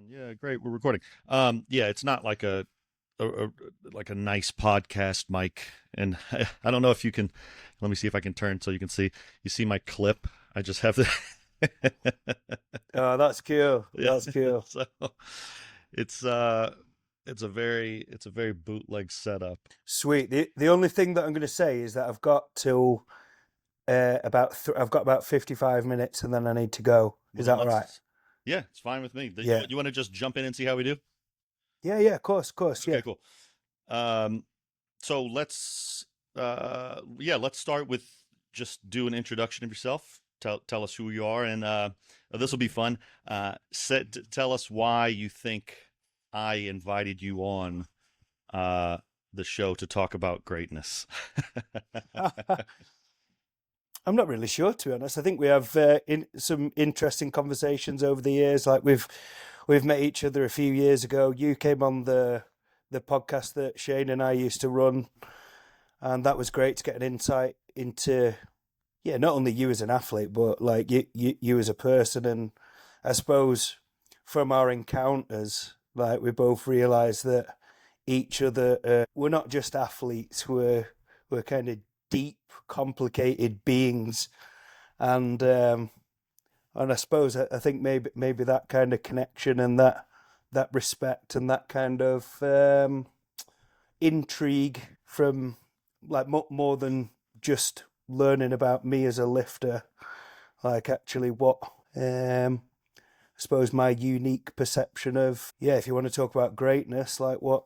Yeah, great. We're recording. Yeah, it's not like a like a nice podcast mic, and I don't know if you can. Let me see if I can turn so you can see. You see my clip? I just have the. Oh, that's cool. Yeah. That's cool. So it's it's a very bootleg setup. Sweet. The only thing that I'm going to say is that I've got till I've got about 55 minutes and then I need to go. Well, Is then that all right? let's. Yeah, it's fine with me. Yeah. You want to just jump in and see how we do? Yeah, yeah, of course, Okay, yeah. cool. Um, so yeah, let's start with just do an introduction of yourself. Tell us who you are, and this will be fun. Tell us why you think I invited you on uh the show to talk about greatness. I'm not really sure, to be honest. I think we have some interesting conversations over the years. Like we've met each other a few years ago. You came on the podcast that Shane and I used to run, and that was great to get an insight into, yeah, not only you as an athlete, but like you as a person. And I suppose from our encounters, like we both realised that each other, we're not just athletes. We're kind of deep, complicated beings, and and I suppose I think maybe that kind of connection and that respect and that kind of intrigue from like more than just learning about me as a lifter, like actually what um I suppose my unique perception of, yeah, if you want to talk about greatness, like what,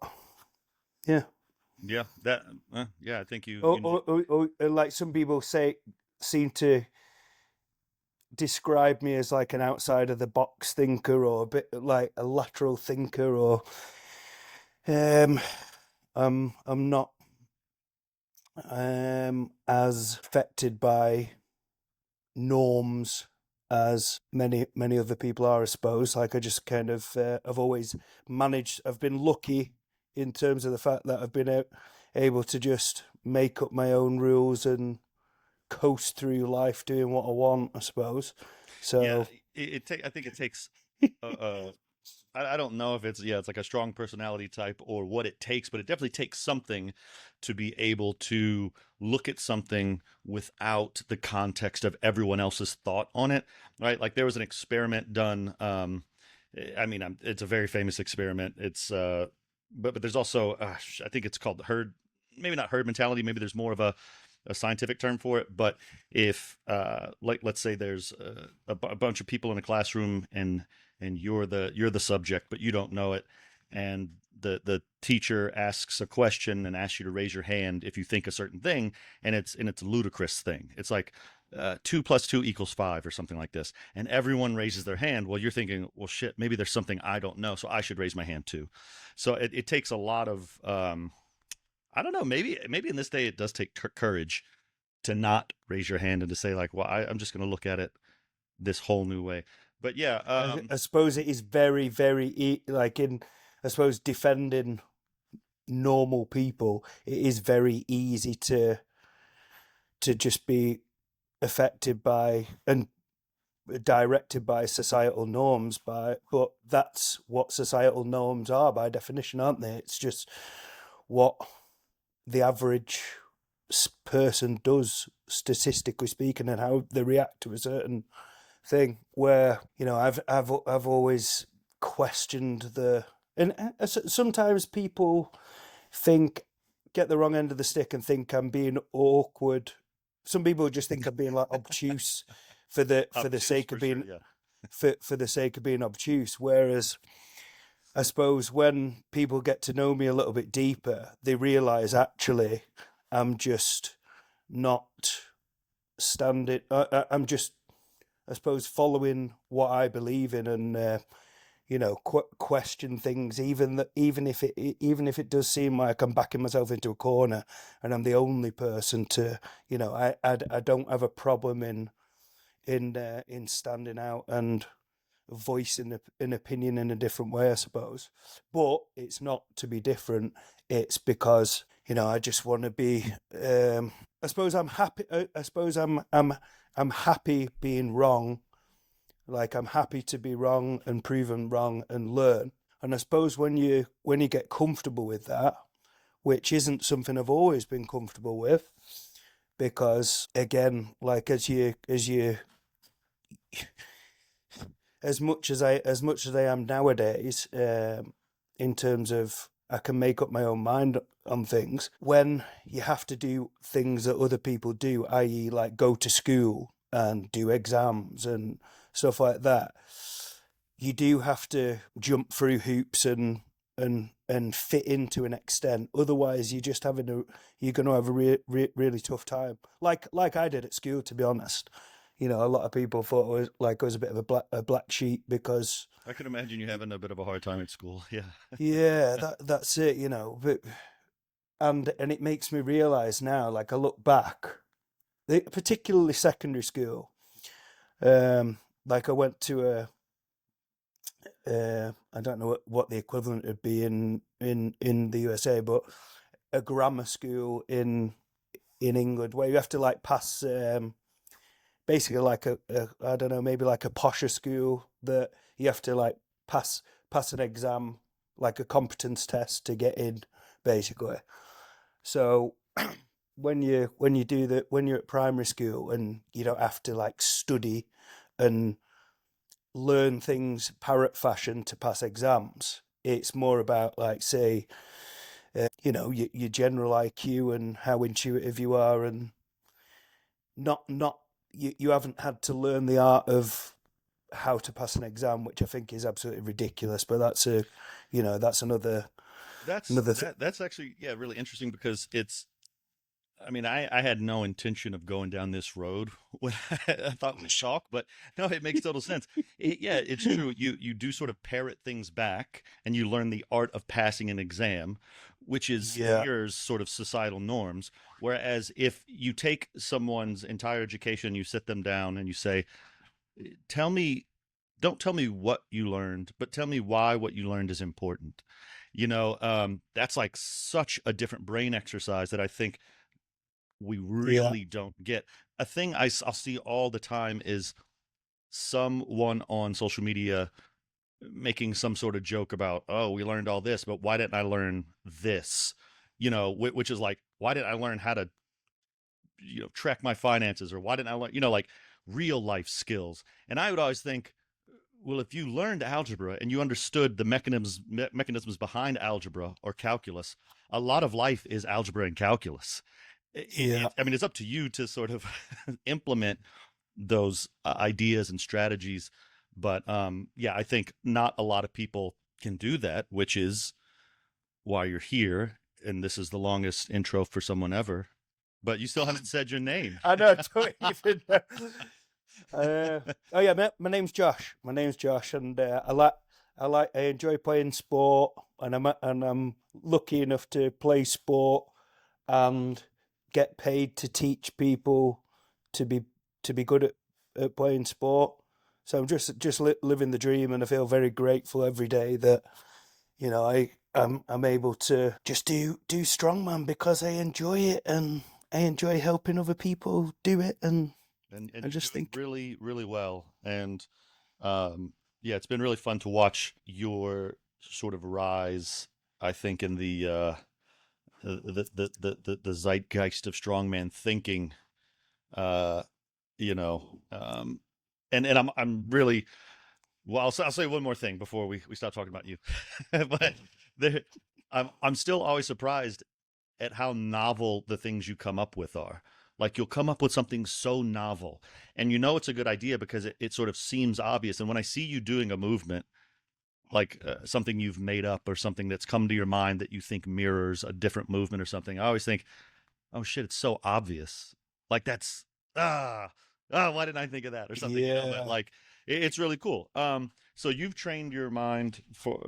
yeah. Yeah, that yeah, I think Or, like some people say, seem to describe me as like an outside of the box thinker or a bit like a lateral thinker, or um I'm not as affected by norms as many other people are, I suppose. Like I just kind of I've always managed. I've been lucky in terms of the fact that I've been able to just make up my own rules and coast through life doing what I want, I suppose. yeah, So I think it takes a I don't know if it's, yeah, it's like a strong personality type or what it takes, but it definitely takes something to be able to look at something without the context of everyone else's thought on it, right? Like there was an experiment done. I mean, it's a very famous experiment. But there's also, I think it's called the herd, maybe not herd mentality. Maybe there's more of a scientific term for it. But if, like, let's say there's a bunch of people in a classroom and you're the subject, but you don't know it, and the teacher asks a question and asks you to raise your hand if you think a certain thing, and it's a ludicrous thing. It's like 2 + 2 = 5 or something like this, and everyone raises their hand. Well, you're thinking, well, shit, maybe there's something I don't know, so I should raise my hand too. So it takes a lot of I don't know, maybe in this day it does take courage to not raise your hand and to say like, well, I'm just going to look at it this whole new way. But yeah, I suppose it is very, very like in, I suppose, defending normal people, it is very easy to just be affected by and directed by societal norms, but that's what societal norms are by definition, aren't they? It's just what the average person does, statistically speaking, and how they react to a certain thing. Where, you know, I've always questioned the, and sometimes people think, get the wrong end of the stick and think I'm being awkward. Some people just think I'm being like obtuse for the obtuse sake of for sure. being, Yeah. for the sake of being obtuse. Whereas I suppose when people get to know me a little bit deeper, they realize actually I'm just not standing. I'm just, I suppose, following what I believe in, and you know, question things, even that, even if it does seem like I'm backing myself into a corner and I'm the only person to, you know, I don't have a problem in standing out and voicing an opinion in a different way, I suppose. But it's not to be different. It's because, you know, I just want to be. I suppose I'm happy. I suppose I'm happy being wrong. Like I'm happy to be wrong and proven wrong and learn. And I suppose when you get comfortable with that, which isn't something I've always been comfortable with, because again, like as much as I am nowadays, in terms of I can make up my own mind on things. When you have to do things that other people do, i.e., like go to school and do exams and stuff like that, you do have to jump through hoops and fit into an extent. Otherwise, you're going to have really tough time. Like I did at school, to be honest. A lot of people thought I was a bit of a black sheep because I can imagine you having a bit of a hard time at school. Yeah. yeah, that's it. But and it makes me realize now, like I look back, particularly secondary school. Like I went to I don't know what the equivalent would be in the USA, but a grammar school in England where you have to like pass basically like a I don't know, maybe like a posher school that you have to like pass an exam, like a competence test to get in, basically. So when you're at primary school and you don't have to like study and learn things parrot fashion to pass exams, it's more about like say your general IQ and how intuitive you are, and not you haven't had to learn the art of how to pass an exam, which I think is absolutely ridiculous. But that's That's another thing. that's actually, yeah, really interesting because I mean, I had no intention of going down this road. What I thought was shock, but no, it makes total sense. Yeah, it's true. You do sort of parrot things back, and you learn the art of passing an exam, which is Yeah, mirrors sort of societal norms. Whereas if you take someone's entire education, you sit them down and you say, "Tell me, don't tell me what you learned, but tell me why what you learned is important." That's like such a different brain exercise that I think we yeah, really don't get. A thing will see all the time is someone on social media making some sort of joke about, oh, we learned all this, but why didn't I learn this? Which is like, why didn't I learn how to, track my finances, or why didn't I learn, like real life skills? And I would always think, well, if you learned algebra and you understood the mechanisms behind algebra or calculus, a lot of life is algebra and calculus. yeah, I mean, it's up to you to sort of implement those ideas and strategies. But yeah, I think not a lot of people can do that, which is why you're here. And this is the longest intro for someone ever. But you still haven't said your name. I know. I don't even know. Oh yeah, my name's Josh. My name's Josh, and I enjoy playing sport, and I'm lucky enough to play sport and get paid to teach people to be good at playing sport. So I'm just living the dream, and I feel very grateful every day that I'm able to just do strongman because I enjoy it, and I enjoy helping other people do it, and And I you do just it think, really, really well. And yeah, it's been really fun to watch your sort of rise, I think, in the zeitgeist of strongman thinking. Uh, you know, and I'm really well. I'll say one more thing before we stop talking about you, but there, I'm still always surprised at how novel the things you come up with are. Like you'll come up with something so novel, and it's a good idea because it sort of seems obvious. And when I see you doing a movement, like something you've made up or something that's come to your mind that you think mirrors a different movement or something, I always think, oh shit, it's so obvious. Like that's ah why didn't I think of that or something? But yeah, like it's really cool. So you've trained your mind for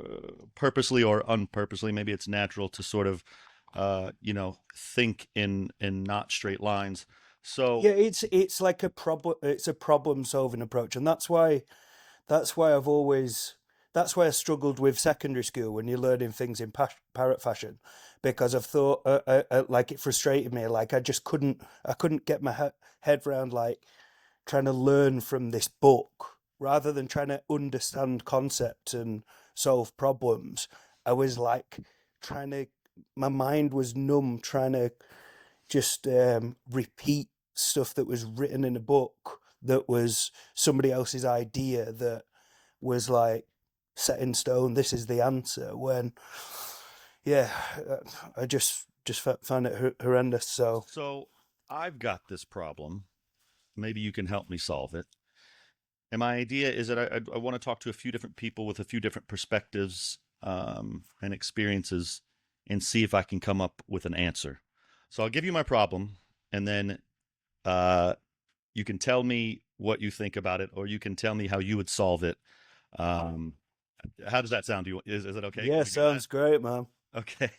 purposely or unpurposely, maybe it's natural to sort of think in not straight lines. So yeah. It's like a problem. It's a problem solving approach, and that's why I've always that's why I struggled with secondary school when you're learning things in parrot fashion, because I've thought like it frustrated me. Like I couldn't get my head around like trying to learn from this book, rather than trying to understand concepts and solve problems, I was like trying to, my mind was numb trying to just repeat stuff that was written in a book that was somebody else's idea that was like set in stone. This is the answer. When, yeah, I just found it horrendous. So So I've got this problem. Maybe you can help me solve it. And my idea is that I want to talk to a few different people with a few different perspectives and experiences and see if I can come up with an answer. So I'll give you my problem, and then uh, you can tell me what you think about it, or you can tell me how you would solve it. Um, how does that sound? Is it okay? Can yeah, we do that? sounds great, man. Okay.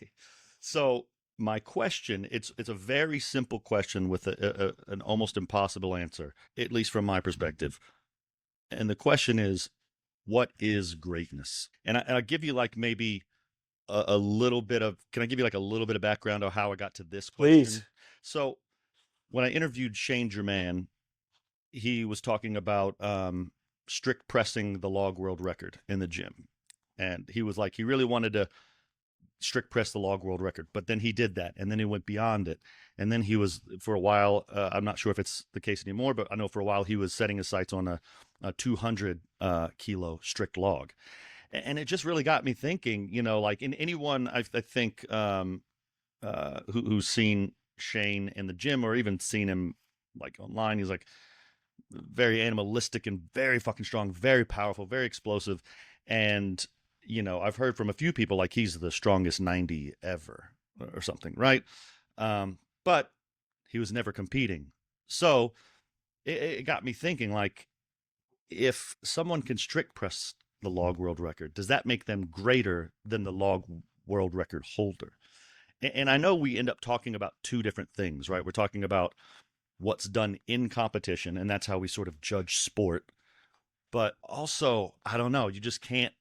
So my question, it's a very simple question with an almost impossible answer, at least from my perspective. And the question is, what is greatness? And I'll give you like maybe a little bit of, can I give you like a little bit of background on how I got to this Please. question? So when I interviewed Shane German, he was talking about strict pressing the log world record in the gym. And he was like, he really wanted to strict press the log world record, but then he did that, and then he went beyond it, and then he was for a while. I'm not sure if it's the case anymore, but I know for a while he was setting his sights on a 200 kilo strict log, and it just really got me thinking. You know, like in anyone I think who's seen Shane in the gym or even seen him like online, he's like very animalistic and very fucking strong, very powerful, very explosive. And, you know, I've heard from a few people like he's the strongest 90 ever or something, right? But he was never competing. So it got me thinking like, if someone can strict press the log world record, does that make them greater than the log world record holder? And I know we end up talking about two different things, right? We're talking about what's done in competition, and that's how we sort of judge sport. But also, I don't know, you just can't.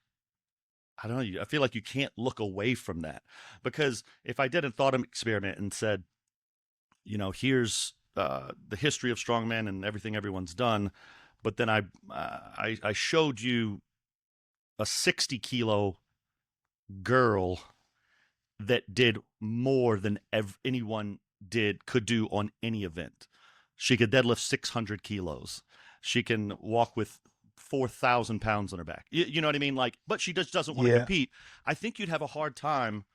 I don't know. I feel like you can't look away from that, because if I did a thought experiment and said, you know, here's the history of strongman and everything everyone's done, but then I showed you a 60 kilo girl that did more than anyone could do on any event. She could deadlift 600 kilos. She can walk with 4,000 pounds on her back. You know what I mean? Like, but she just doesn't want to Yeah, compete. I think you'd have a hard time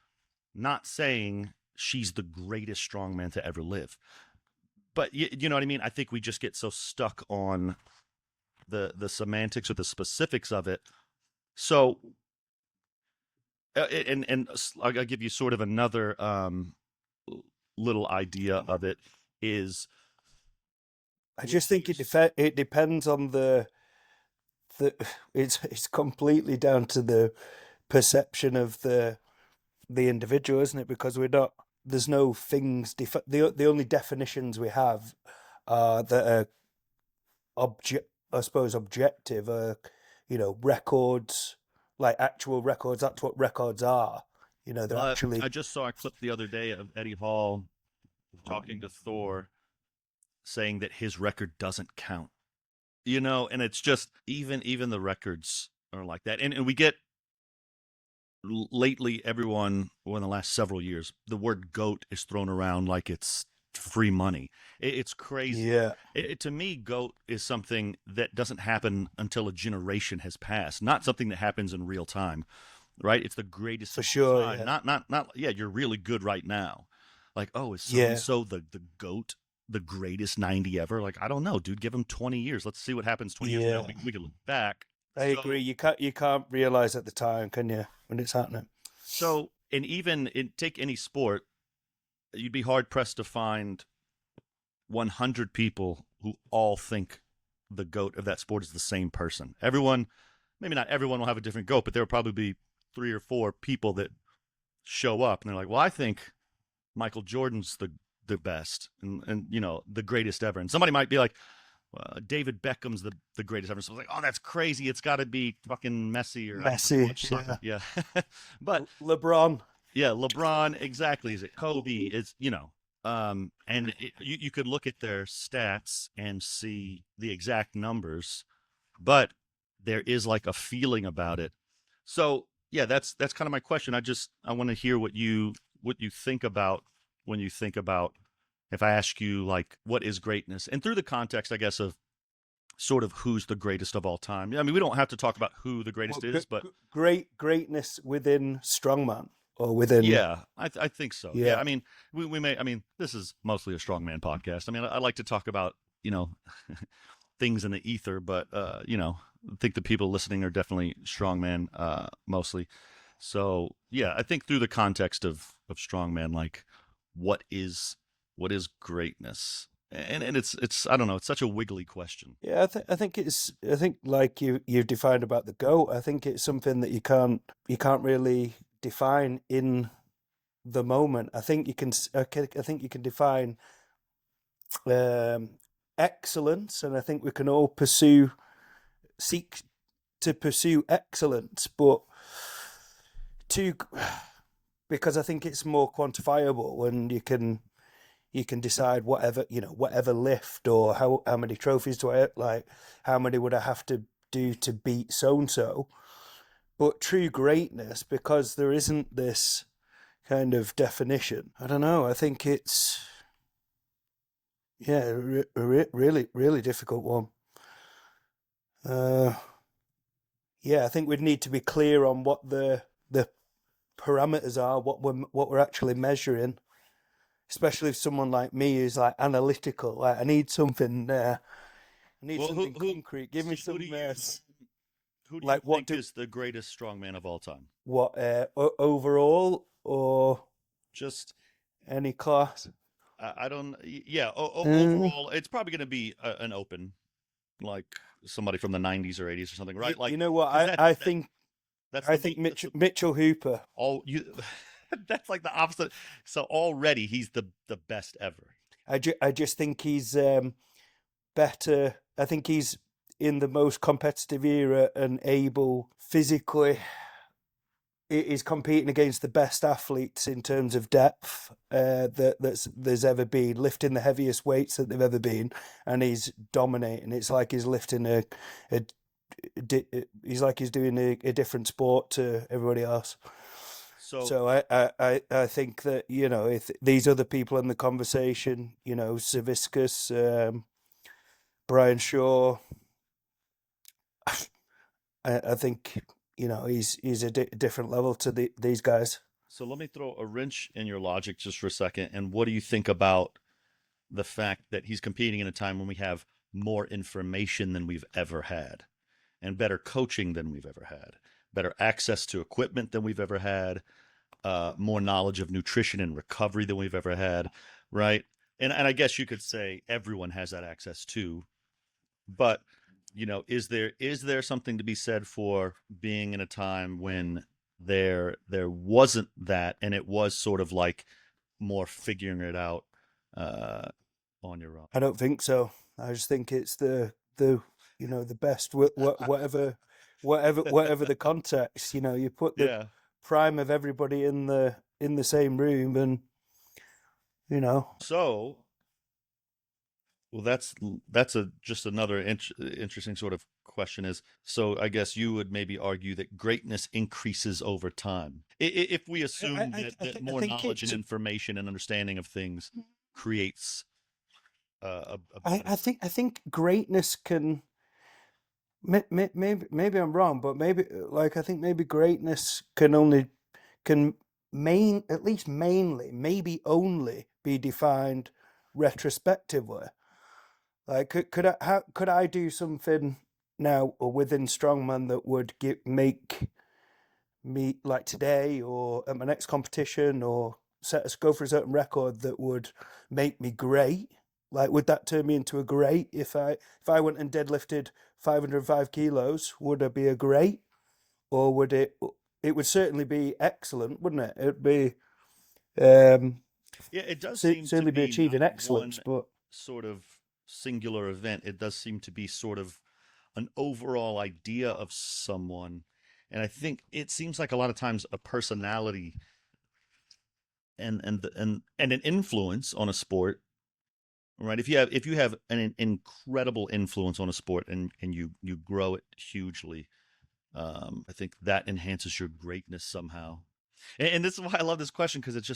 not saying she's the greatest strongman to ever live. But you know what I mean? I think we just get so stuck on the semantics or the specifics of it. So, and I'll give you sort of another little idea of it is I just think it depends on the it's completely down to the perception of the individual, isn't it? Because we're not, there's no things the only definitions we have that are object, I suppose, objective, records, like actual records. That's what records are. They're But actually, I just saw a clip the other day of Eddie Hall talking to Thor, saying that his record doesn't count. You know, and it's just even the records are like that. And we get lately everyone, well, in the last several years, the word goat is thrown around like it's free money. It's crazy. yeah, To me, goat is something that doesn't happen until a generation has passed, not something that happens in real time, right? It's the greatest for of all sure. time. Yeah, Not. Yeah, you're really good right now. Like, oh, is so and yeah, so the goat, the greatest 90 ever? Like, I don't know, dude. Give him 20 years. Let's see what happens 20 years from now. yeah. We can look back. I agree. So You can't realize at the time, can you, when it's happening? and even take any sport, you'd be hard pressed to find 100 people who all think the goat of that sport is the same person. Everyone, maybe not everyone will have a different goat, but there will probably be three or four people that show up and they're like, well, I think Michael Jordan's the best and you know the greatest ever. And somebody might be like, well, David Beckham's the greatest ever. So it's like, oh, that's crazy. It's got to be fucking Messi or I don't Messi, watch yeah. soccer. Yeah, but LeBron. yeah, LeBron, exactly. Is it Kobe? It's you know, and you could look at their stats and see the exact numbers, but there is like a feeling about it. So yeah, that's kind of my question. I want to hear what you think about when you think about, if I ask you like what is greatness, and through the context, I guess, of sort of who's the greatest of all time. I mean, we don't have to talk about who the Well, greatest is, but greatness within strongman or within, yeah, I think so. Yeah, yeah. I mean, we may. I mean, this is mostly a strongman podcast. I mean, I like to talk about, you know, things in the ether, but you know, I think the people listening are definitely strongman mostly. So yeah, I think through the context of strongman, like what is what is greatness, and it's I don't know, it's such a wiggly question. Yeah, I think it's I think like you defined about the goat. I think it's something that you can't really define in the moment. I think you can I think you can define um, excellence, and I think we can all seek to pursue excellence, but to because I think it's more quantifiable, and you can decide whatever whatever lift, or how many trophies do I like, how many would I have to do to beat so and so. But true greatness, because there isn't this kind of definition. I don't know. I think it's yeah, really difficult one. Uh, yeah, I think we'd need to be clear on what the parameters are, what we're actually measuring. Especially if someone like me is like analytical, like I need something. I need Well, something concrete. Give me who do some you who do you like think is the greatest strongman of all time? what overall or Just any class. I don't. Yeah, Uh, overall, it's probably going to be an open, like somebody from the '90s or '80s or something, right? you Like, know what because that's I the think that's the, Mitchell Hooper. all you. That's like the opposite. So already he's the best ever. I just think he's better. I think he's in the most competitive era and able physically. Is competing against the best athletes in terms of depth there's ever been, lifting the heaviest weights that they've ever been, and he's dominating. It's like he's lifting a he's like he's doing a different sport to everybody else. So So I think that if these other people in the conversation, Saviscus, Brian Shaw, I think he's a different level to these guys. so let me throw a wrench in your logic just for a second. And what do you think about the fact that he's competing in a time when we have more information than we've ever had, and better coaching than we've ever had, better access to equipment than we've ever had, more knowledge of nutrition and recovery than we've ever had, right? And I guess you could say everyone has that access too, but you know, is there something to be said for being in a time when there wasn't that, and it was sort of like more figuring it out uh, on your own? I don't think so. I just think it's the best whatever the context. You put the Yeah. prime of everybody in the same room, and you know So, well, that's a just another interesting sort of question is, so I guess you would maybe argue that greatness increases over time. If we assume that I more think knowledge and it's information and understanding of things creates a better. I think greatness can maybe I'm wrong, but maybe like I think maybe greatness can at least mainly, maybe only be defined retrospectively. Like could I do something now or within strongman that would make me, like today or at my next competition, or go for a certain record that would make me great? Like, would that turn me into a great if I went and deadlifted 505 kilos? Would I be a great, or would it? It would certainly be excellent, wouldn't it? It'd be um, Yeah, it does seem to certainly be be not achieving excellence, one but sort of singular event. It does seem to be sort of an overall idea of someone. And I think it seems like a lot of times a personality and an influence on a sport right? If you have an incredible influence on a sport and you grow it hugely, I think that enhances your greatness somehow. And this is why I love this question because it's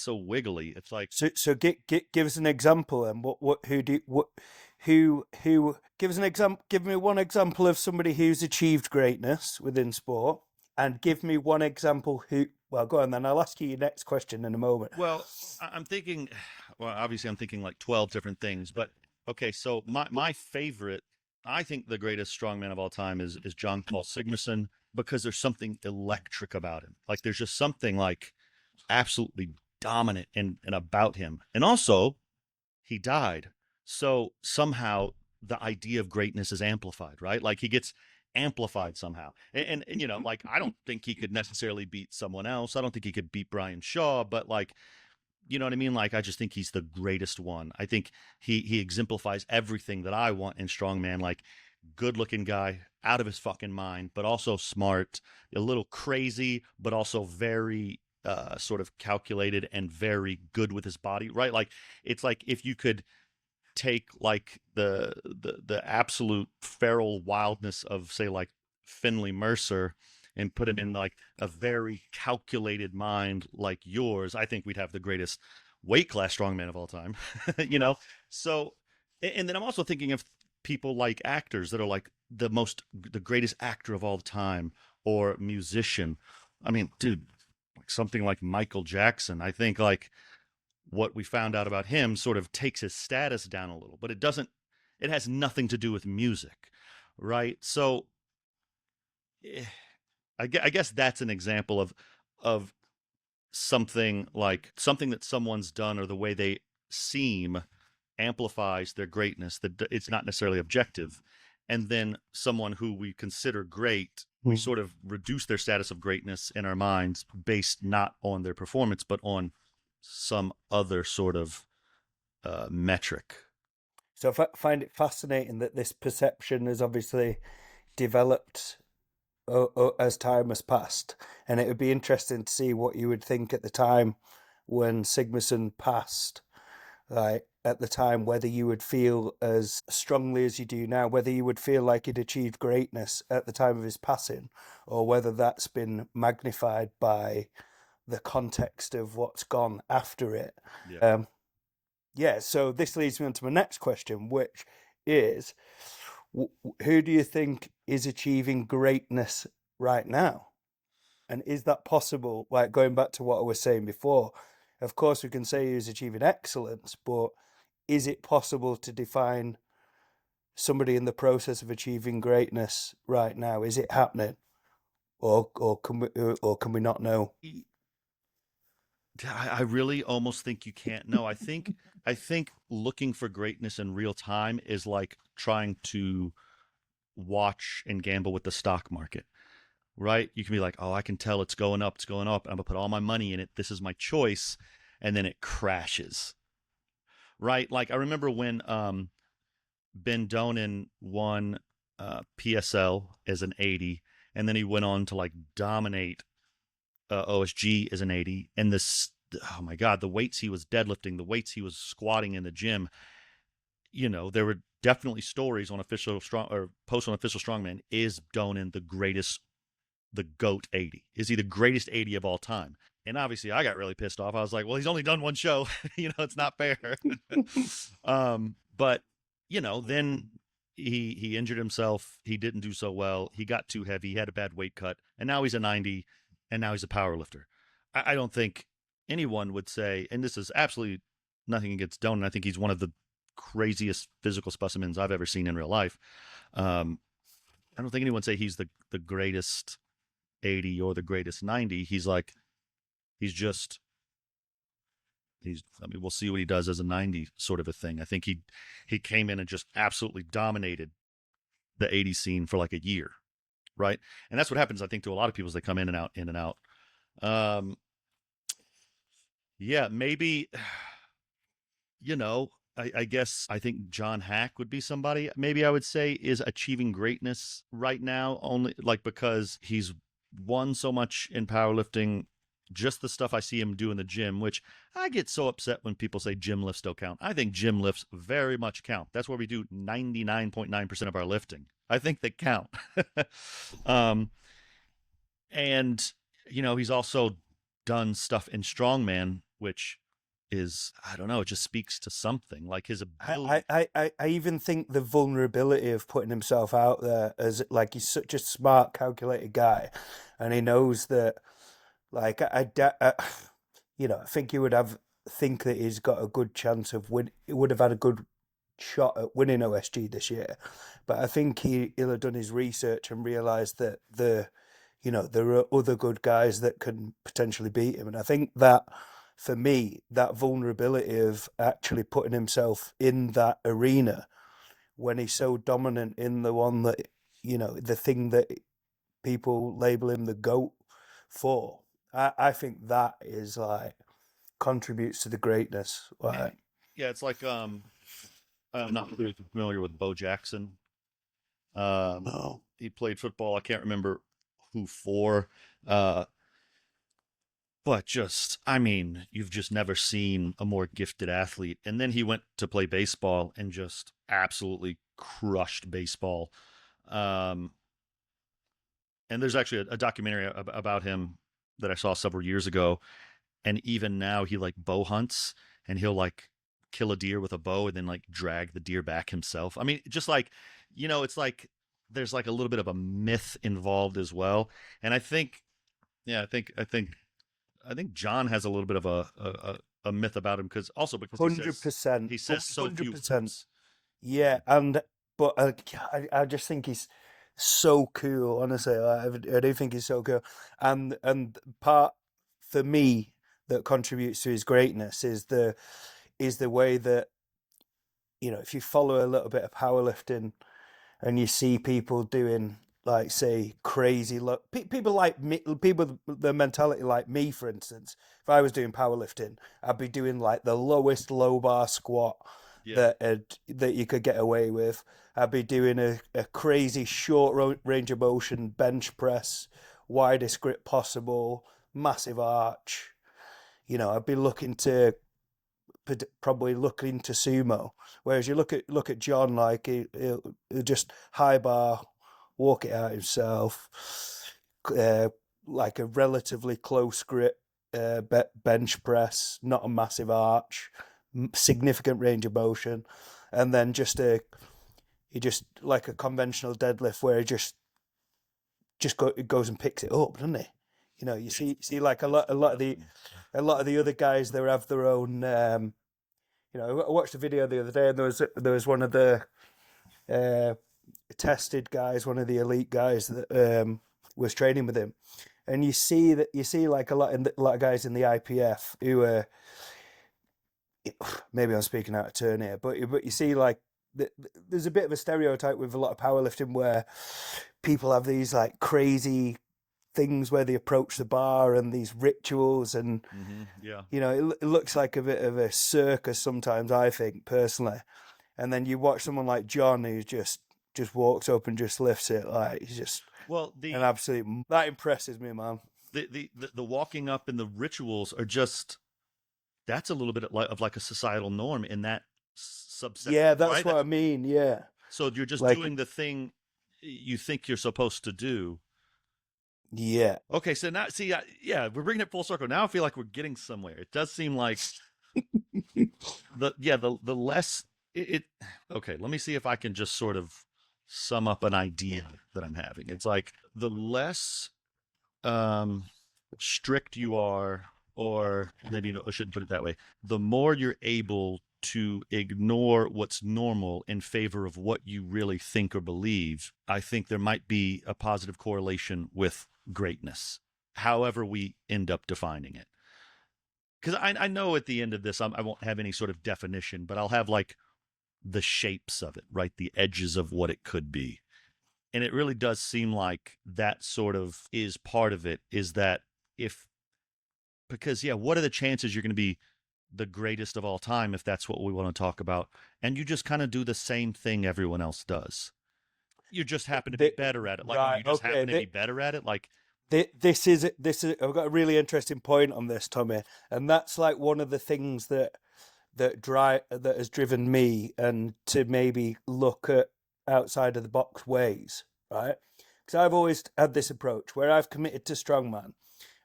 so wiggly. It's like, So give us an example and what who do what who give us an example. Give me one example of somebody who's achieved greatness within sport, and give me one example who. Well, go on then. I'll ask you your next question in a moment. well, I'm thinking, well, obviously I'm thinking like 12 different things, but okay, so my favorite, I think the greatest strongman of all time is John Paul Sigmarsson because there's something electric about him. Like there's just something like absolutely dominant and about him. And also, he died. So somehow the idea of greatness is amplified, right? Like he gets amplified somehow. And you know, like I don't think he could necessarily beat someone else. I don't think he could beat Brian Shaw, but like you know what I mean? Like I just think he's the greatest one. I think he exemplifies everything that I want in strongman. Like good looking guy, out of his fucking mind, but also smart, a little crazy, but also very sort of calculated and very good with his body. Right? Like it's like if you could take like the absolute feral wildness of say like Finley Mercer and put it in like a very calculated mind like yours, I think we'd have the greatest weight class strongman of all time. You know, so and then I'm also thinking of people like actors that are like the greatest actor of all time or musician. I mean, dude, like something like Michael Jackson. I think like what we found out about him sort of takes his status down a little, but it has nothing to do with music, right? So eh, I guess that's an example of something like something that someone's done or the way they seem amplifies their greatness, that it's not necessarily objective. And then someone who we consider great, we sort of reduce their status of greatness in our minds based not on their performance, but on some other sort of metric. So I find it fascinating that this perception has obviously developed as time has passed, and it would be interesting to see what you would think at the time when Sigmarsson passed. Like at the time, whether you would feel as strongly as you do now, whether you would feel like he'd achieved greatness at the time of his passing, or whether that's been magnified by the context of what's gone after it. Yeah. Yeah, so this leads me on to my next question, which is who do you think is achieving greatness right now? And is that possible? Like going back to what I was saying before, of course, we can say he's achieving excellence, but is it possible to define somebody in the process of achieving greatness right now? Is it happening, or can we not know? I really almost think you can't know. I think looking for greatness in real time is like trying to watch and gamble with the stock market, right? You can be like, "Oh, I can tell it's going up, it's going up. I'm gonna put all my money in it. This is my choice," and then it crashes, right? Like I remember when Ben Donen won PSL as an 80, and then he went on to like dominate OSG as an 80, and this oh my god, the weights he was deadlifting, the weights he was squatting in the gym. You know, there were definitely stories on official strong or post on official strongman. Is Donen the greatest, the goat 80? Is he the greatest 80 of all time? And obviously, I got really pissed off. I was like, well, he's only done one show. You know, it's not fair. But you know, then he injured himself. He didn't do so well. He got too heavy. He had a bad weight cut, and now he's a 90, and now he's a power lifter. I don't think anyone would say, and this is absolutely nothing against Donen. I think he's one of the craziest physical specimens I've ever seen in real life. I don't think anyone would say he's the greatest 80 or the greatest 90. He's like he's just he's I mean we'll see what he does as a 90 sort of a thing. I think he came in and just absolutely dominated the 80 scene for like a year, right? And that's what happens I think to a lot of people as they come in and out in and out. Um yeah, maybe you know, I guess I think John Hack would be somebody maybe I would say is achieving greatness right now only like because he's won so much in powerlifting just the stuff I see him do in the gym, which I get so upset when people say gym lifts don't count. I think gym lifts very much count. That's where we do 99.9% of our lifting. I think they count. um, and, he's also done stuff in strongman, which is, I don't know, it just speaks to something like his ability. I even think the vulnerability of putting himself out there as like he's such a smart, calculated guy, and he knows that like I think he would have think that he's got a good chance of win. He would have had a good shot at winning OSG this year, but I think he'll have done his research and realised that there are other good guys that can potentially beat him, and I think that for me, that vulnerability of actually putting himself in that arena when he's so dominant in the one that, the thing that people label him the GOAT for, I think that is like contributes to the greatness. Like, Yeah, it's like I'm not really familiar with Bo Jackson. no. He played football. I can't remember who for. Uh, but just, I mean, you've just never seen a more gifted athlete. And then he went to play baseball and just absolutely crushed baseball. Um, and there's actually a documentary about him that I saw several years ago. And even now, he like bow hunts, and he'll like kill a deer with a bow and then like drag the deer back himself. I mean, just like, it's like there's like a little bit of a myth involved as well. And I think, yeah, I think John has a little bit of a myth about him because he Hundred says percent, he says so hundred few percent. flips. Yeah, and but I just think he's so cool. Honestly, I do think he's so cool. And part for me that contributes to his greatness is the way that if you follow a little bit of powerlifting and you see people doing like say crazy people like me, people the mentality like me, for instance, if I was doing powerlifting, I'd be doing like the lowest low bar squat Yeah. that you could get away with. I'd be doing a crazy short range of motion bench press, widest grip possible, massive arch. I'd be looking to probably look into sumo. Whereas you look at John, like he'll just high bar, walk it out himself, uh, like a relatively close grip bench press, not a massive arch, significant range of motion, and then he just like a conventional deadlift where he goes and picks it up, doesn't he? You see like a lot of the other guys, they have their own. I watched a video the other day, and there was one of the uh, tested guys, one of the elite guys that was training with him, and you see like a lot of guys in the IPF who are maybe I'm speaking out of turn here, but you see like there's a bit of a stereotype with a lot of powerlifting where people have these like crazy things where they approach the bar and these rituals and Yeah. it looks like a bit of a circus sometimes, I think personally. And then you watch someone like John who just walks up and just lifts it, like he's just Well, an absolute, that impresses me, man. the walking up and the rituals are just, that's a little bit of like a societal norm in that subset, Yeah, that's right? what I mean. Yeah, So you're just like, doing the thing you think you're supposed to do. yeah. Okay, so now see, yeah, we're bringing it full circle. Now I feel like we're getting somewhere. It does seem like the less it. Okay, let me see if I can just sort of sum up an idea that I'm having. It's like the less um strict you are, or maybe I shouldn't put it that way, the more you're able to ignore what's normal in favor of what you really think or believe. I think there might be a positive correlation with greatness, however we end up defining it. Because I know at the end of this, I won't have any sort of definition, but I'll have like the shapes of it, right? The edges of what it could be. And it really does seem like that sort of is part of it, is that if, because, yeah, what are the chances you're going to be the greatest of all time if that's what we want to talk about? And you just kind of do the same thing everyone else does. You just happen to be The, better at it. Like, oh, right. you just Okay. happen to be better at it. Like, This is. I've got a really interesting point on this, Tommy, and that's like one of the things that has driven me and to maybe look at outside of the box ways, right? Because I've always had this approach where I've committed to strongman,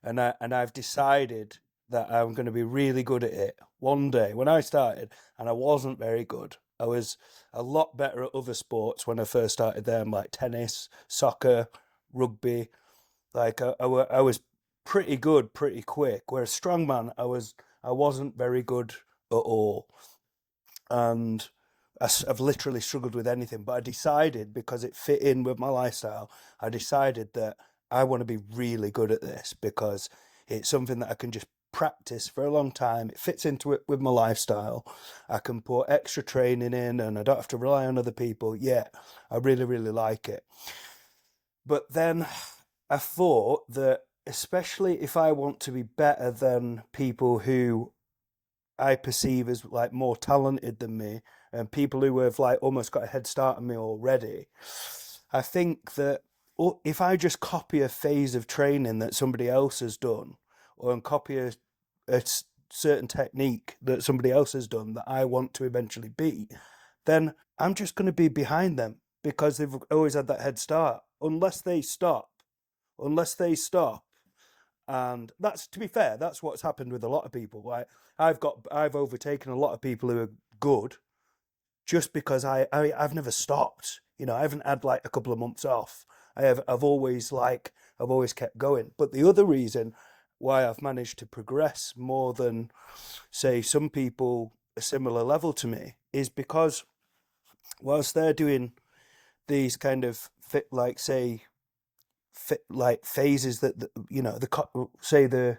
and I've decided that I'm going to be really good at it. One day when I started, and I wasn't very good. I was a lot better at other sports when I first started them, like tennis, soccer, rugby. Like I was pretty good pretty quick. Whereas strongman, I wasn't very good at all, and have literally struggled with anything. But I decided, because it fit in with my lifestyle, I decided that I want to be really good at this because it's something that I can just practice for a long time. It fits into it with my lifestyle. I can put extra training in and I don't have to rely on other people. Yeah, I really, really like it. But then I thought that, especially if I want to be better than people who I perceive as like more talented than me and people who have like almost got a head start on me already, I think that if I just copy a phase of training that somebody else has done, or copy a certain technique that somebody else has done that I want to eventually beat, then I'm just going to be behind them because they've always had that head start. Unless they stop, and that's, to be fair, that's what's happened with a lot of people. Like I've overtaken a lot of people who are good just because I've never stopped. I haven't had like a couple of months off. I've always kept going. But the other reason why I've managed to progress more than, say, some people a similar level to me is because whilst they're doing these kind of like say like phases that say the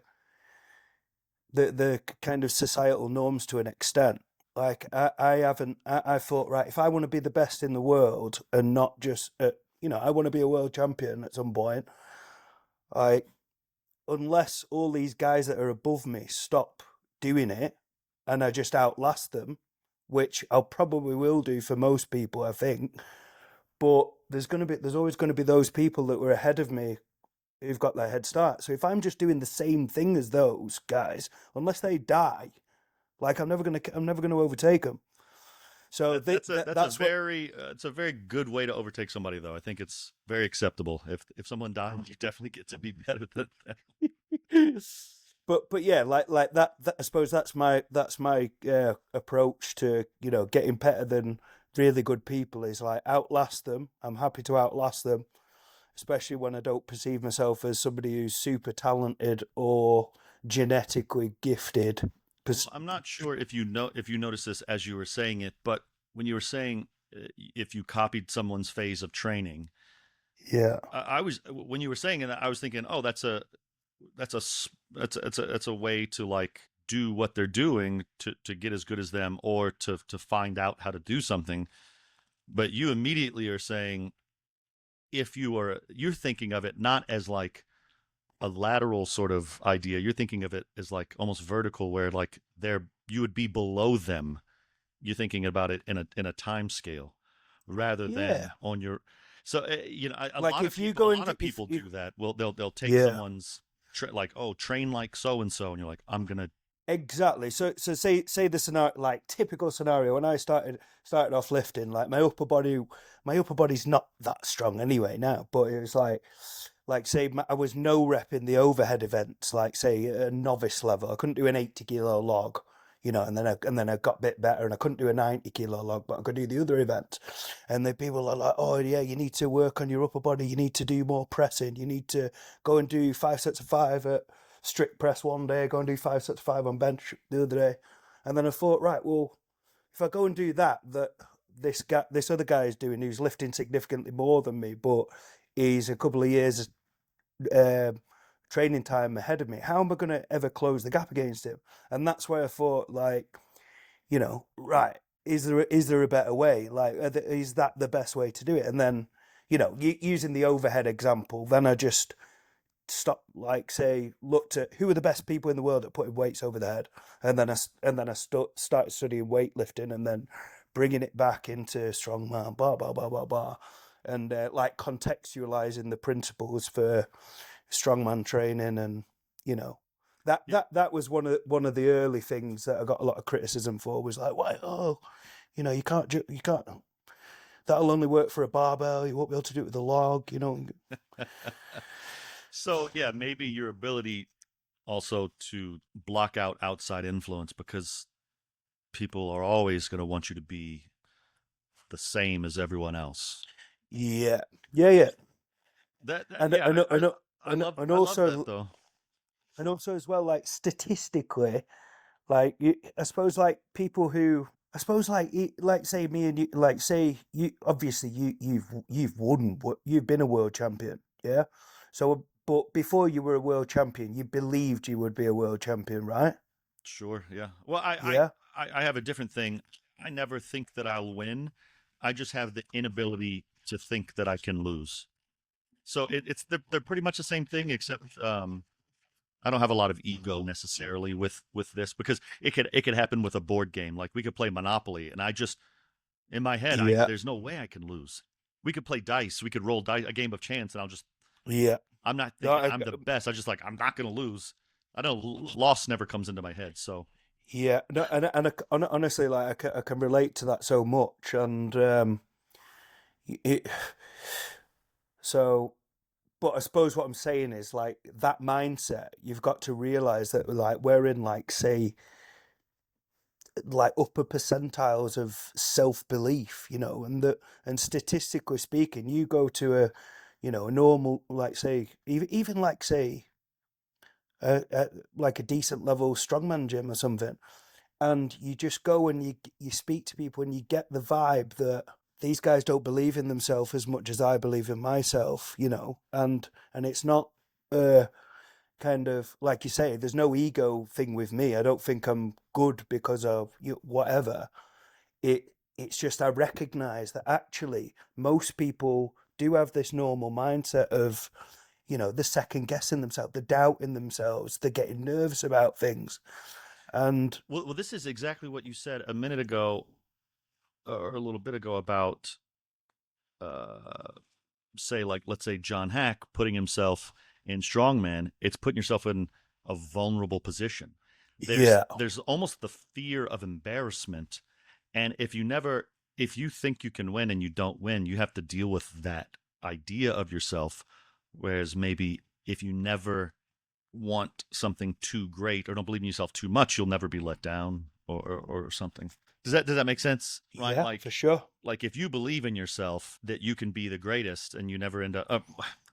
kind of societal norms to an extent. Like I haven't. I thought, right, if I want to be the best in the world and not just, I want to be a world champion at some point. I Unless all these guys that are above me stop doing it, and I just outlast them, which I'll probably will do for most people, I think. But there's always going to be those people that were ahead of me who've got their head start. So if I'm just doing the same thing as those guys, unless they die, like I'm never gonna overtake them. So That's a that's what. very it's a very good way to overtake somebody, though. I think it's very acceptable. If someone dies, you definitely get to be better than them. But yeah, like that. I suppose that's my approach to getting better than really good people is like outlast them. I'm happy to outlast them, especially when I don't perceive myself as somebody who's super talented or genetically gifted. Well, I'm not sure if you noticed this as you were saying it, but when you were saying if you copied someone's phase of training, Yeah, I was when you were saying it, I was thinking, oh, that's a that's a way to like do what they're doing to get as good as them or to find out how to do something. But you immediately are saying if you're thinking of it not as like a lateral sort of idea. You're thinking of it as like almost vertical, where like you would be below them. You're thinking about it in a time scale rather yeah. than on your. So a Like lot of if you people, go a lot into of if people you, do that. Well, they'll take yeah. someone's like, oh, train like so and you're like, I'm gonna. Exactly. So say the scenario, like typical scenario when I started off lifting, like my upper body's not that strong anyway now, but it was like say I was no rep in the overhead events, like say a novice level. I couldn't do an 80 kilo log, and then I got a bit better, and I couldn't do a 90 kilo log, but I could do the other events. And the people are like, oh yeah, you need to work on your upper body, you need to do more pressing, you need to go and do 5 sets of 5 at strict press one day, go and do 5 sets of 5 on bench the other day. And then I thought, right, well, if I go and do that this other guy is doing, who's lifting significantly more than me, but he's a couple of years um, training time ahead of me, how am I going to ever close the gap against him? And that's where I thought, like, right, is there a better way? Like, is that the best way to do it? And then, using the overhead example, then I just stop, like, say, looked at who are the best people in the world at putting weights over their head, and then I started studying weightlifting, and then bringing it back into strongman, blah blah blah blah blah, and like contextualizing the principles for strongman training, and you know Yeah. that was one of the early things that I got a lot of criticism for. Was like, why? Oh, you can't. That'll only work for a barbell. You won't be able to do it with a log. So yeah, maybe your ability also to block out outside influence because people are always going to want you to be the same as everyone else. Yeah, yeah, yeah. And Yeah, and and I love that also though. as well, like statistically, like I suppose like people who I suppose like say me and you, like say you obviously you've been a world champion, yeah. So but before you were a world champion, you believed you would be a world champion, right? Sure, yeah. Well, Yeah, I have a different thing. I never think that I'll win. I just have the inability to think that I can lose. So it's they're pretty much the same thing, except I don't have a lot of ego necessarily with this because it could happen with a board game. Like we could play Monopoly, and I just in my head, I yeah, there's no way I can lose. We could play dice. We could roll dice, a game of chance, and yeah. I'm not No, thinking I'm the best. I just like I'm not going to lose. I know loss never comes into my head. So yeah, no, honestly, like I can relate to that so much, and it, so. But I suppose what I'm saying is like that mindset. You've got to realize that like we're in like say like upper percentiles of self belief, and statistically speaking, you go to a normal like say even like say like a decent level strongman gym or something, and you just go and you speak to people and you get the vibe that these guys don't believe in themselves as much as I believe in myself, and it's not kind of like you say, there's no ego thing with me. I don't think I'm good because of whatever. It's just I recognize that actually most people do have this normal mindset of the second guessing themselves, the doubt in themselves, they're getting nervous about things, and well, this is exactly what you said a minute ago or a little bit ago about uh, say like let's say John Hack putting himself in strongman. It's putting yourself in a vulnerable position. yeah, There's almost the fear of embarrassment, and if you think you can win and you don't win, you have to deal with that idea of yourself. Whereas maybe if you never want something too great or don't believe in yourself too much, you'll never be let down or something. Does that make sense, Ryan? yeah, for sure, Like if you believe in yourself that you can be the greatest and you never end up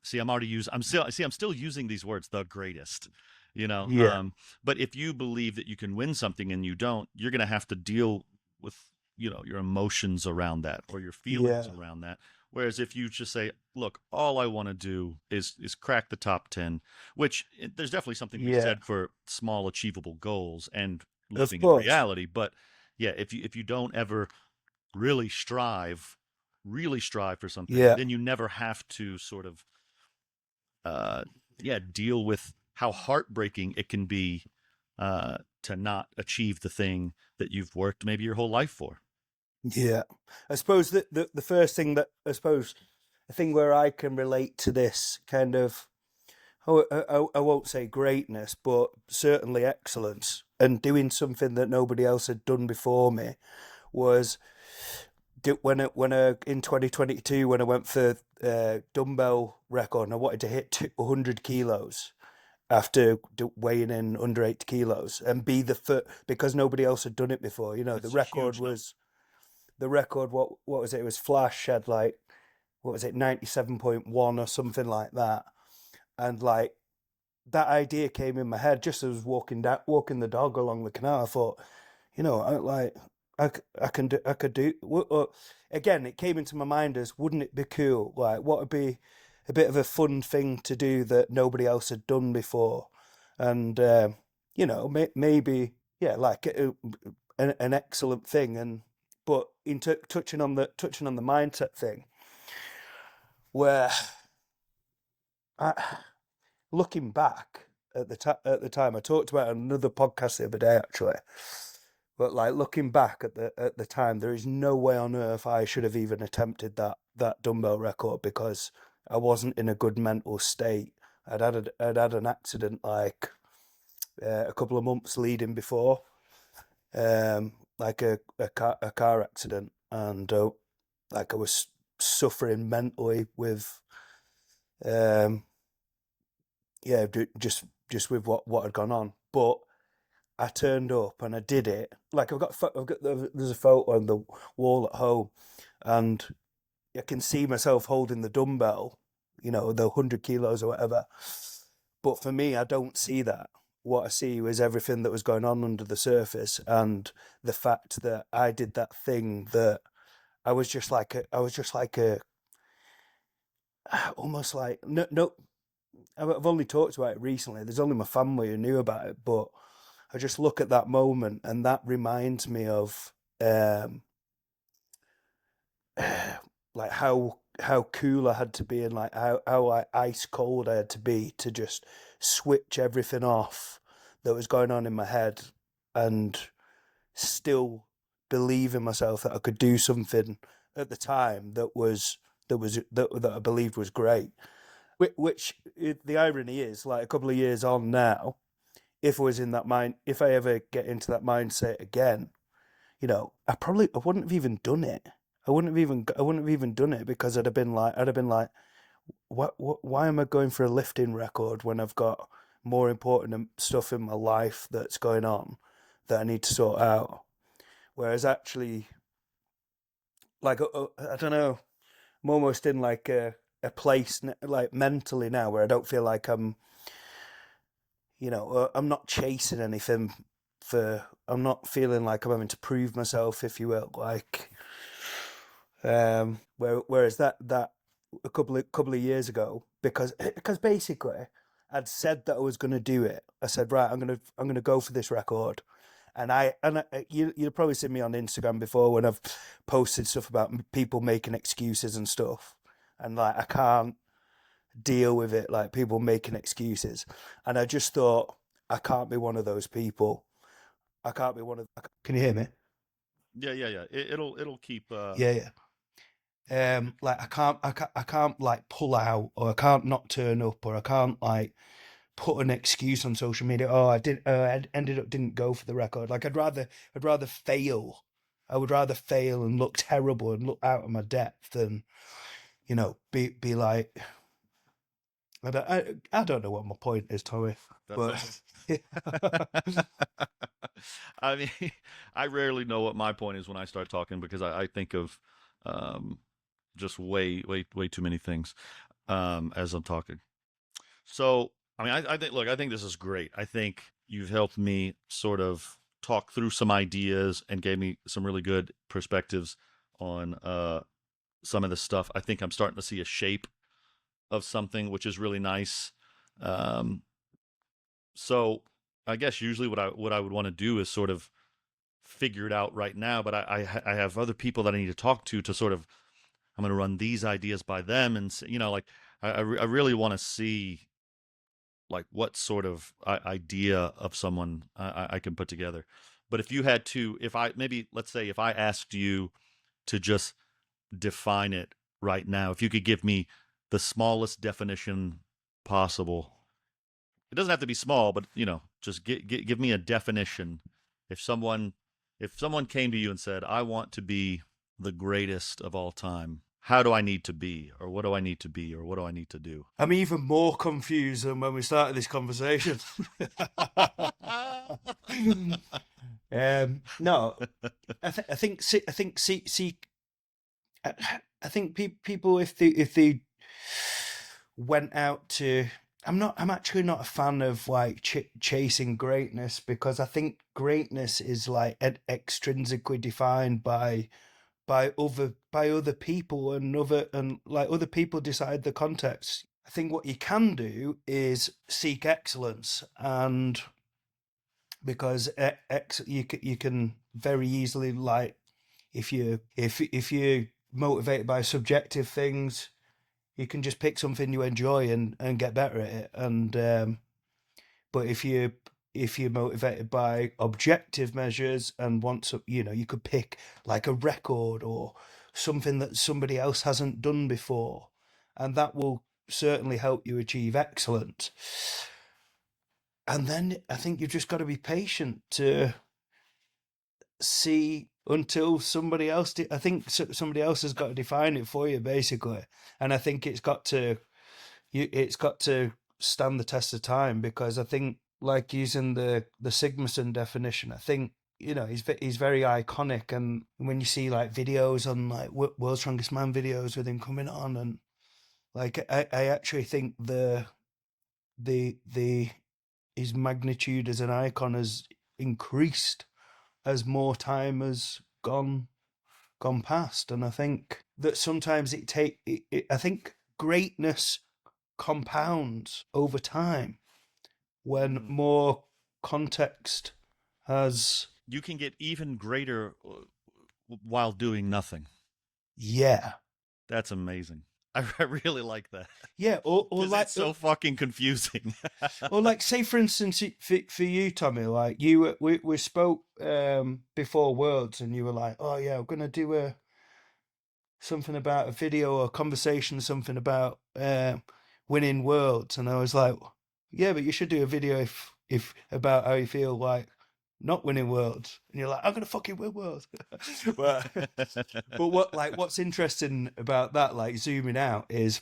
see I'm still using these words, the greatest, you know. yeah, But if you believe that you can win something and you don't, you're going to have to deal with your emotions around that or your feelings yeah, around that. Whereas if you just say, look, all I want to do is crack the top 10, which there's definitely something to be yeah, said for small achievable goals and of living in course, reality. But yeah, if you don't ever really strive for something, yeah, then you never have to sort of uh yeah, deal with how heartbreaking it can be to not achieve the thing that you've worked maybe your whole life for. yeah. I suppose that the first thing that I suppose the thing where I can relate to this kind of I won't say greatness, but certainly excellence, and doing something that nobody else had done before me was when I in 2022 when I went for dumbbell record and I wanted to hit 100 kilos after weighing in under 8 kilos and be the first because nobody else had done it before. The That's a record huge number. was what was it? It was Flash had like what was it 97.1 or something like that, and like that idea came in my head just as I was walking the dog along the canal. I thought, I like I can do I could do. Again, it came into my mind as wouldn't it be cool? Like, what would be a bit of a fun thing to do that nobody else had done before, and maybe yeah, like an excellent thing. And but touching on the mindset thing, where I, looking back at the time, I talked about another podcast the other day actually. But like looking back at the time, there is no way on earth I should have even attempted that dumbbell record because I wasn't in a good mental state. I'd had an accident like a couple of months leading before, like a car accident, and like I was suffering mentally with, um, yeah, just with what had gone on. But I turned up and I did it. Like I've got there's a photo on the wall at home, and I can see myself holding the dumbbell, the 100 kilos or whatever. But for me, I don't see that. What I see is everything that was going on under the surface, and the fact that I did that thing that I was just like a, almost like, no, no. I've only talked about it recently. There's only my family who knew about it, but I just look at that moment, and that reminds me of, um, like how cool I had to be, and like how like ice cold I had to be to just switch everything off that was going on in my head, and still believe in myself that I could do something at the time that I believed was great. Which the irony is, like a couple of years on now, if I was in that mind, if I ever get into that mindset again, I wouldn't have even done it. I wouldn't have even done it, because I'd have been like, why am I going for a lifting record when I've got more important stuff in my life that's going on that I need to sort out? Whereas actually, like, I don't know, I'm almost in like a place, like mentally now, where I don't feel like I'm not chasing anything I'm not feeling like I'm having to prove myself, if you will. Like, whereas that a couple of years ago, because basically I'd said that I was going to do it. I said, right, I'm gonna go for this record, you've probably seen me on Instagram before when I've posted stuff about people making excuses and stuff, and like I can't deal with it, like people making excuses, and I just thought, I can't be one of those people. I can't be one of. Can you hear me? Yeah, yeah, yeah. It'll keep. Yeah, yeah. Like I can't like pull out, or I can't not turn up, or I can't like put an excuse on social media. Oh, I ended up didn't go for the record. Like I'd rather fail. I would rather fail and look terrible and look out of my depth than, be like, I don't know what my point is, Tommy, That's but okay. I mean, I rarely know what my point is when I start talking because I think of um, just way too many things as I'm talking. So, I mean, I think, look, I think this is great. I think you've helped me sort of talk through some ideas and gave me some really good perspectives on some of the stuff. I think I'm starting to see a shape of something, which is really nice. Um, so, I guess usually what I would want to do is sort of figure it out right now, but I have other people that I need to talk to sort of I'm going to run these ideas by them and like I really want to see like what sort of idea of someone I can put together. But if you had to, if I maybe let's say if I asked you to just define it right now, if you could give me the smallest definition possible, it doesn't have to be small, but just give me a definition. If someone if someone came to you and said, "I want to be the greatest of all time," how do I need to be, or what do I need to be, or what do I need to do? I'm even more confused than when we started this conversation. No, I think see I, I think people, if they went out to, I'm actually not a fan of like chasing greatness, because I think greatness is like extrinsically defined by other people, and like other people decide the context. I think what you can do is seek excellence, and because you can very easily, like, if you're motivated by subjective things, you can just pick something you enjoy and get better at it. And but if you're motivated by objective measures and want to, you could pick like a record or something that somebody else hasn't done before, and certainly help you achieve excellence. And then I think you've just got to be patient to see until somebody else. I think somebody else has got to define it for you, basically. And I think it's got to stand the test of time, because I think, like, using the Sigmason definition, I think, he's very iconic. And when you see like videos on like World's Strongest Man videos with him coming on, and like I actually think the his magnitude as an icon has increased as more time has gone past. And I think that sometimes I think greatness compounds over time when Mm. more context has. You can get even greater while doing nothing. Yeah. That's amazing. I really like that Yeah, or because like it's so fucking confusing. or like, say for instance, for you, Tommy, like we spoke before Worlds, and you were like, oh yeah, we're gonna do something about a video or conversation, something about winning Worlds. And I was like, yeah, but you should do a video if about how you feel like not winning Worlds. And you're like, I'm gonna fucking win Worlds. but but what's interesting about that, like zooming out, is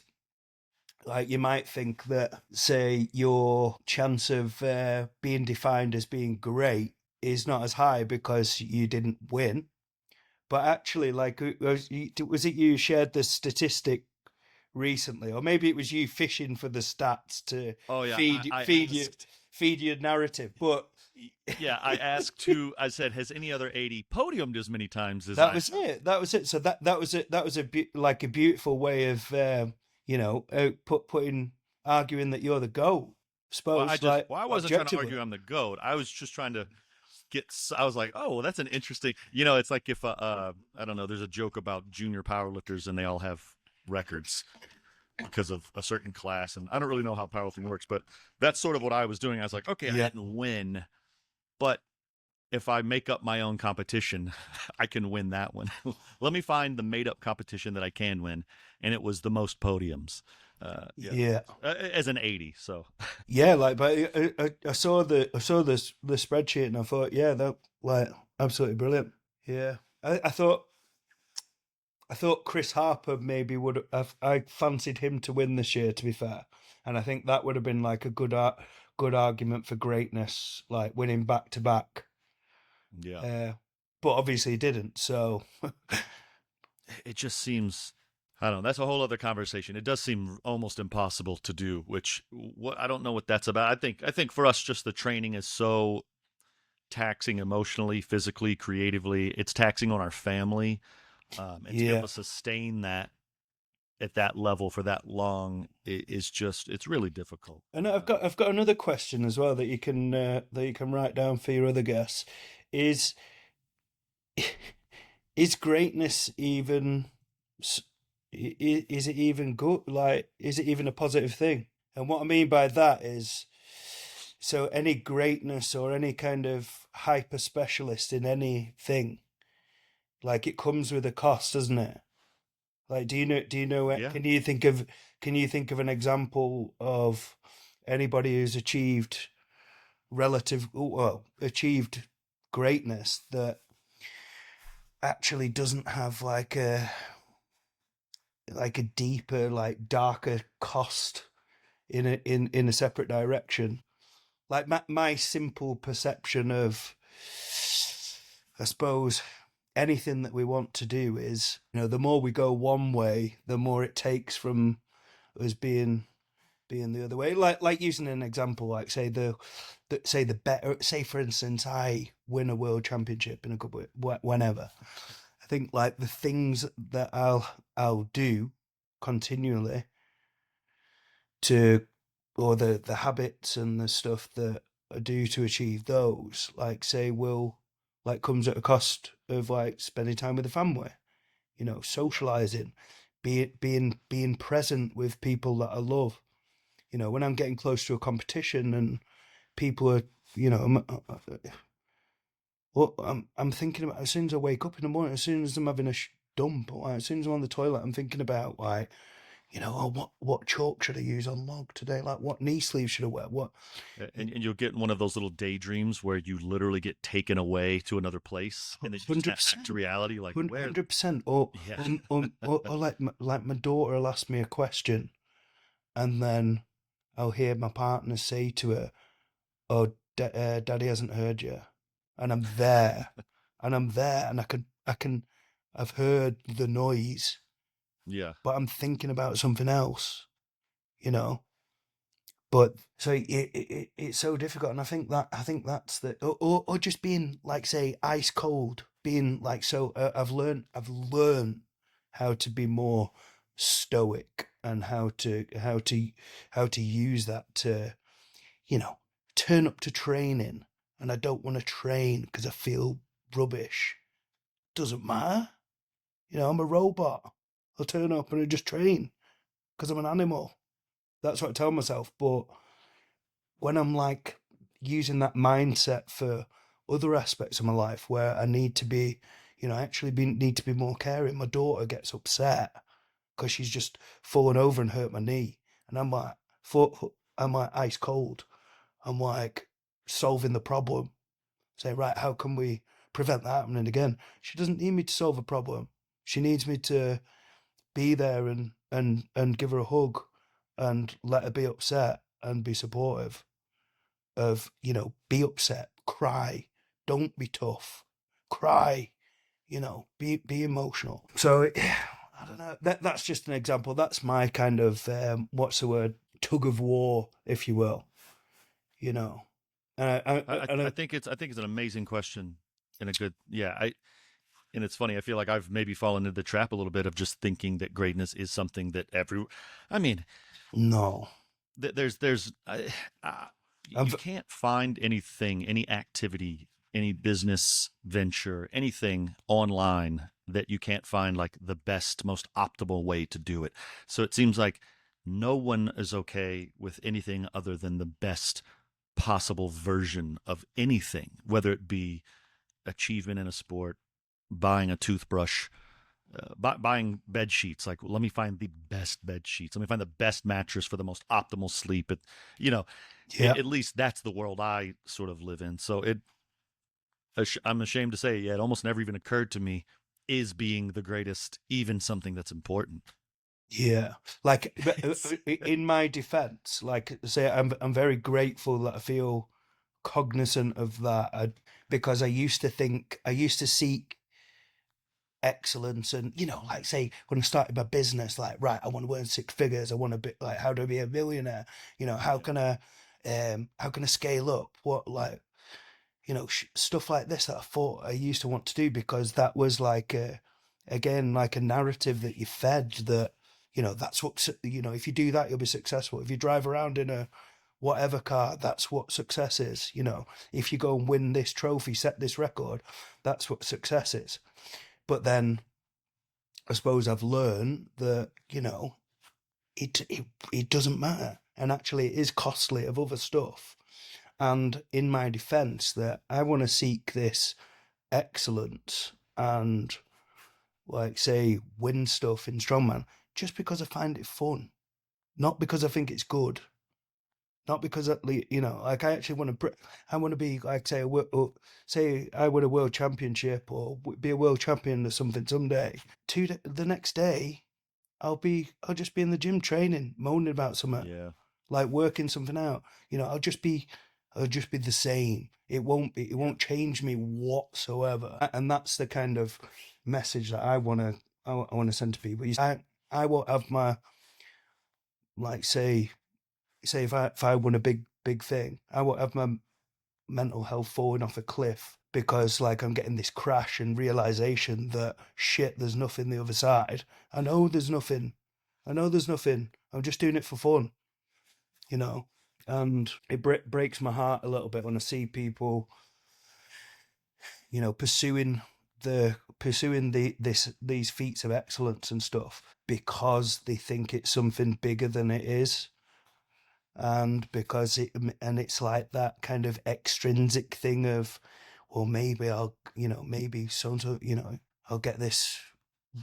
like you might think that, say, your chance of being defined as being great is not as high because you didn't win. But actually, like, was it you who shared the statistic recently, or maybe it was you fishing for the stats to Oh yeah, feed I feed you asked. feed your narrative? But Yeah, I asked too. I said, "Has any other 80 podiumed as many times as that I was have?" it. That was it. So that was it. That was like a beautiful way of putting arguing that you're the goat. Well, Suppose, like, I wasn't trying to objectively. argue I'm the goat. I was just trying to I was like, oh, well, that's an interesting. It's like if I don't know. There's a joke about junior powerlifters and they all have records because of a certain class, and I don't really know how powerlifting works, but that's sort of what I was doing. I was like, okay, I Yeah. didn't win, but if I make up my own competition, I can win that one. Let me find the made up competition that I can win, and it was the most podiums. Yeah, Yeah. as an 80. So Yeah, like, but I saw the spreadsheet, and I thought, yeah, that, like, absolutely brilliant. Yeah, I thought Chris Harper maybe would have. I fancied him to win this year, to be fair, and I think that would have been like a good argument for greatness, like winning back to back. yeah, But obviously he didn't. So it just seems. I don't know. That's a whole other conversation. It does seem almost impossible to do, which what I don't know what that's about. I think for us, just the training is so taxing emotionally, physically, creatively. It's taxing on our family, and to be yeah, able to sustain that at that level for that long is just it's really difficult. and I've got another question as well that you can write down for your other guests. Is is greatness even is it even good? Like, is it even a positive thing? And what I mean by that is, so any greatness or any kind of hyper specialist in anything, like, it comes with a cost, doesn't it? Like, do you know it? Yeah, Can you think of an example of anybody who's achieved greatness that actually doesn't have like a deeper, like darker cost in a separate direction? Like, my simple perception of, I suppose, anything that we want to do is, the more we go one way, the more it takes from us being the other way. Like using an example, like, say the better, say for instance, I win a world championship in a couple whenever. I think, like, the things that I'll do continually to, or the habits and the stuff that I do to achieve those, like, say, will, like, comes at a cost of, like, spending time with the family, yeah, socializing, being present with people that I love. When I'm getting close to a competition and people are, well, I'm thinking about, as soon as I wake up in the morning, as soon as I'm having a dump, or as soon as I'm on the toilet, I'm thinking about, like, Oh, what chalk should I use on log today? Like, what knee sleeve should I wear? What? And you'll get one of those little daydreams where you literally get taken away to another place and then you just Hundred snap back to percent, reality like where 100%. Or, yeah. or like my daughter will ask me a question, and then I'll hear my partner say to her, "Oh, Daddy hasn't heard you," and I'm there, and I've heard the noise, Yeah. but I'm thinking about something else, you know. But so it's so difficult, and I think that's the or just being like say ice cold, being like so. I've learned how to be more stoic and how to use that to you know turn up to training, and I don't want to train because I feel rubbish. Doesn't matter, I'm a robot. I'll turn up and I just train because I'm an animal. That's what I tell myself, but when I'm like using that mindset for other aspects of my life where I need to be, need to be more caring. My daughter gets upset because she's just fallen over and hurt my knee, and I'm like ice cold. I'm like solving the problem. Say, right, how can we prevent that happening again? She doesn't need me to solve a problem. She needs me to be there and give her a hug and let her be upset and be supportive of, be upset, cry, don't be tough, cry, be emotional. So I don't know. That's just an example. That's my kind of what's the word, tug of war, if you will. You know, and I think it's an amazing question and a good yeah, I and it's funny, I feel like I've maybe fallen into the trap a little bit of just thinking that greatness is something that I mean, no, uh, I'm you can't find anything, any activity, any business venture, anything online that you can't find like the best, most optimal way to do it. So it seems like no one is okay with anything other than the best possible version of anything, whether it be achievement in a sport, buying a toothbrush, buying bed sheets. Like, let me find the best bed sheets. Let me find the best mattress for the most optimal sleep. You know, yeah. at least that's the world I sort of live in. So I'm ashamed to say, yeah, it almost never even occurred to me is being the greatest, even something that's important. Yeah, like It's in my defense, like say I'm very grateful that I feel cognizant of that because I used to seek excellence, and like say when I started my business, like right, I want to earn six figures. I want to be like, how do I be a millionaire? yeah, How can I scale up? What like stuff like this that I thought I used to want to do because that was like again like a narrative that you fed that that's what if you do that you'll be successful. If you drive around in a whatever car, that's what success is. If you go and win this trophy, set this record, that's what success is. But then I suppose I've learned that it doesn't matter, and actually it is costly of other stuff. And in my defense, that I want to seek this excellence and, like, say, win stuff in strongman just because I find it fun, not because I think it's good, not because like I actually want to. I want to be like say I win a world championship or be a world champion or something someday. The next day, I'll just be in the gym training, moaning about something, yeah, like working something out. I'll just be the same. It won't change me whatsoever. And that's the kind of message that I want to send to people. I won't have my like say if I won a big thing, I won't have my mental health falling off a cliff because like I'm getting this crash and realization that shit, there's nothing the other side. I know there's nothing. I know there's nothing. I'm just doing it for fun, you know. And it breaks my heart a little bit when I see people, pursuing these feats of excellence and stuff because they think it's something bigger than it is, and it's like that kind of extrinsic thing of, well, maybe I'll, maybe so and so, I'll get this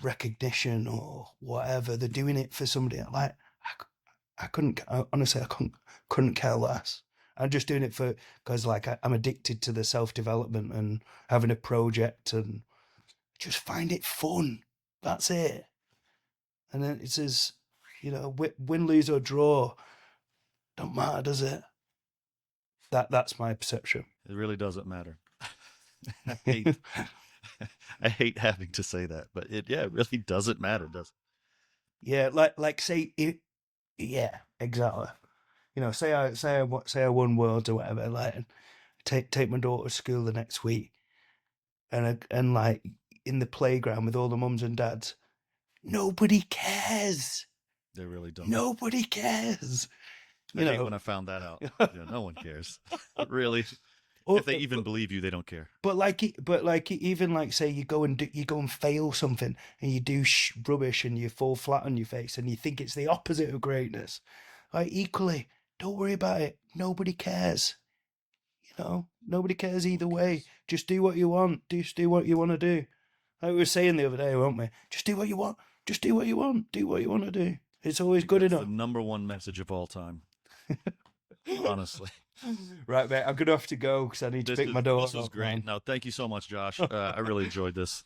recognition or whatever. They're doing it for somebody. Like I couldn't. Honestly, I couldn't care less. I'm just doing it for because like I'm addicted to the self development and having a project and just find it fun. That's it. And then it says, win, lose or draw, don't matter, does it? That's my perception. It really doesn't matter. I hate I hate having to say that, but it really doesn't matter, does it? Yeah, like say it. Yeah, exactly. Say I won worlds or whatever. Like, and take my daughter to school the next week, and like in the playground with all the mums and dads, nobody cares. They really don't. Nobody cares. I hate when I found that out. Yeah, no one cares. Really, if they even believe you, they don't care. But even like say you go and fail something and you do rubbish and you fall flat on your face and you think it's the opposite of greatness. Like equally, don't worry about it. Nobody cares. Nobody cares either way. Just do what you want. Just do what you want to do. Like we were saying the other day, weren't we? Just do what you want. Just do what you want. Do what you want to do. It's always good That's enough. the number one message of all time. Honestly. Right, mate. I'm gonna have to go because I need to pick my daughter up. This was great. Man. No, thank you so much, Josh. I really enjoyed this.